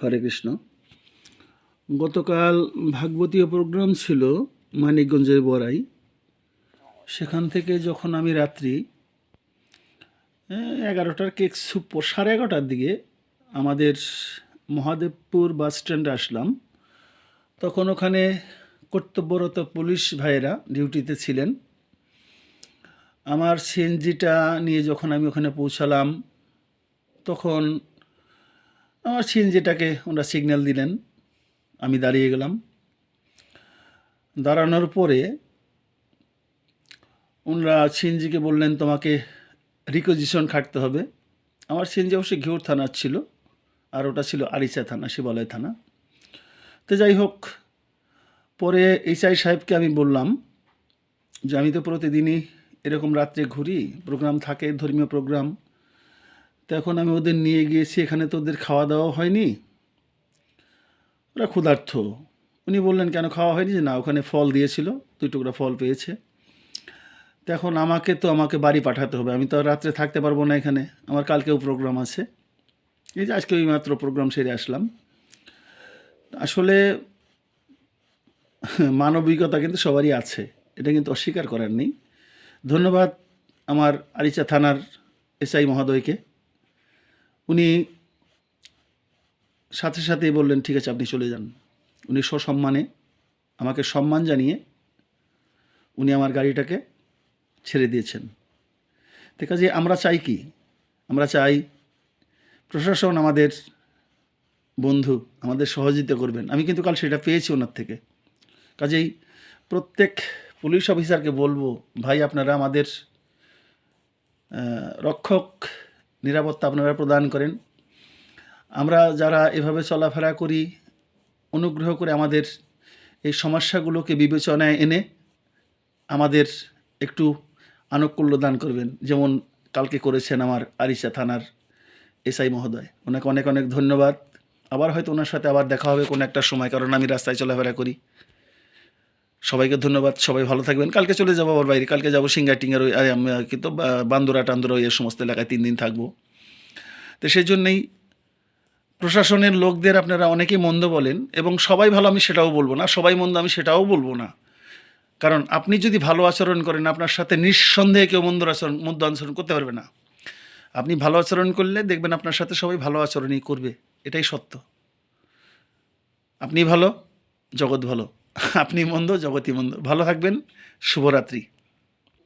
হরে কৃষ্ণ। গতকাল ভাগবতীয় প্রোগ্রাম ছিল মানিকগঞ্জের বড়াই। সেখান থেকে যখন আমি রাত্রি 11টার কেক 11:30টার দিকে আমাদের মহাদেবপুর বাস স্ট্যান্ডে আসলাম, তখন ওখানে কর্তব্যরত পুলিশ ভাইয়েরা ডিউটিতে ছিলেন। আমার সিএনজিটা নিয়ে যখন আমি ওখানে পৌঁছালাম, তখন আমার সিএনজিটাকে ওনারা সিগন্যাল দিলেন, আমি দাঁড়িয়ে গেলাম। দাঁড়ানোর পরে ওনারা সিএনজিকে বললেন, তোমাকে রিকোজিশন খাটতে হবে। আমার সিএনজি অবশ্যই ঘিওর থানার ছিল, আর ওটা ছিল আরিচা থানা, শিবালয় থানা। তো যাই হোক, পরে এইচআই সাহেবকে আমি বললাম যে আমি তো প্রতিদিনই এরকম রাত্রে ঘুরি, প্রোগ্রাম থাকে, ধর্মীয় প্রোগ্রাম। তো এখন আমি ওদের নিয়ে গিয়েছি, এখানে তো ওদের খাওয়া দাওয়া হয়নি, ওরা ক্ষুধার্ত। উনি বললেন, কেন খাওয়া হয়নি? যে না, ওখানে ফল দিয়েছিল, 2 টুকরা ফল পেয়েছে। তো এখন আমাকে বাড়ি পাঠাতে হবে, আমি তো আর রাত্রে থাকতে পারবো না এখানে, আমার কালকেও প্রোগ্রাম আছে। এই যে আজকে ওই মাত্র প্রোগ্রাম সেরে আসলাম। আসলে মানবিকতা কিন্তু সবারই আছে, এটা কিন্তু অস্বীকার করার নেই। ধন্যবাদ আমার আরিচা থানার এসআই মহোদয়কে। উনি সাথে সাথেই বললেন, ঠিক আছে আপনি চলে যান। উনি সসম্মানে আমাকে সম্মান জানিয়ে উনি আমার গাড়িটাকে ছেড়ে দিয়েছেন। তো কাজে আমরা চাই কি? আমরা চাই প্রশাসন আমাদের বন্ধু, আমাদের সহযোগিতা করবেন। আমি কিন্তু কাল সেটা পেয়েছি ওনার থেকে। কাজেই প্রত্যেক পুলিশ অফিসারকে বলবো, ভাই আপনারা আমাদের রক্ষক, নিরাপত্তা আপনারা প্রদান করেন। আমরা যারা এভাবে চলাফেরা করি, অনুগ্রহ করে আমাদের এই সমস্যাগুলোকে বিবেচনায় এনে আমাদের একটু আনুকূল্য দান করবেন, যেমন কালকে করেছেন আমার আরিচা থানার এসআই মহোদয়। ওনাকে অনেক অনেক ধন্যবাদ। আবার হয়তো ওনার সাথে আবার দেখা হবে কোনো একটা সময়, কারণ আমি রাস্তায় চলাফেরা করি। সবাইকে ধন্যবাদ, সবাই ভালো থাকবেন। কালকে চলে যাবো আবার বাইরে, কালকে যাবো সিঙ্গাটিঙ্গার ওই কিন্তু বান্দুরা টান্দুরা এই সমস্ত এলাকায় 3 দিন থাকবো। তো সেই জন্যেই প্রশাসনের লোকদের আপনারা অনেকেই মন্দ বলেন, এবং সবাই ভালো আমি সেটাও বলবো না, সবাই মন্দ আমি সেটাও বলবো না। কারণ আপনি যদি ভালো আচরণ করেন, আপনার সাথে নিঃসন্দেহে কেউ মন্দ আচরণ করতে পারবে না। আপনি ভালো আচরণ করলে দেখবেন আপনার সাথে সবাই ভালো আচরণই করবে, এটাই সত্য। আপনি ভালো, জগৎ ভালো। আপনি মন্দ, জগৎই মন্দ। ভালো থাকবেন। শুভরাত্রি।